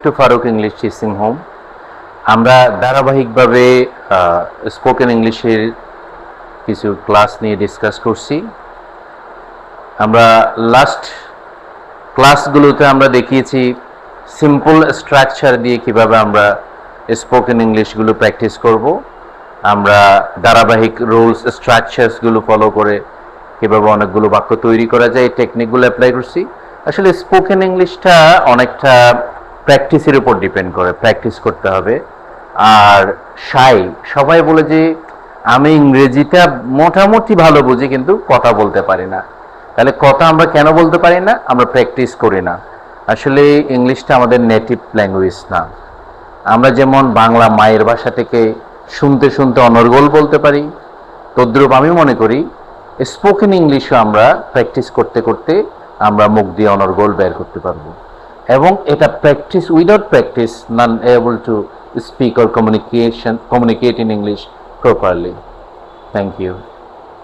Two Farooq English teaching home. আমরা ধারাবাহিকভাবে spoken ইংলিশের কিছু ক্লাস নিয়ে ডিসকাস করছি। আমরা লাস্ট ক্লাসগুলোতে আমরা দেখিয়েছি সিম্পল স্ট্রাকচার দিয়ে কিভাবে আমরা স্পোকেন ইংলিশগুলো প্র্যাকটিস করব। আমরা ধারাবাহিক রুলস স্ট্রাকচারসগুলো ফলো করে কীভাবে অনেকগুলো বাক্য তৈরি করা যায় এই টেকনিকগুলো অ্যাপ্লাই করছি। আসলে স্পোকেন ইংলিশটা অনেকটা প্র্যাকটিসের উপর ডিপেন্ড করে, প্র্যাকটিস করতে হবে। আর সবাই বলে যে আমি ইংরেজিটা মোটামুটি ভালো বুঝি কিন্তু কথা বলতে পারি না। তাহলে কথা আমরা কেন বলতে পারি না? আমরা প্র্যাকটিস করি না। আসলে ইংলিশটা আমাদের নেটিভ ল্যাঙ্গুয়েজ না। আমরা যেমন বাংলা মায়ের ভাষা থেকে শুনতে শুনতে অনর্গল বলতে পারি, তদ্রূপ আমি মনে করি স্পোকেন ইংলিশও আমরা প্র্যাকটিস করতে করতে আমরা মুখ দিয়ে অনর্গল বের করতে পারবো। এবং এটা practice, without practice non able to speak or communicate in English properly. Thank you.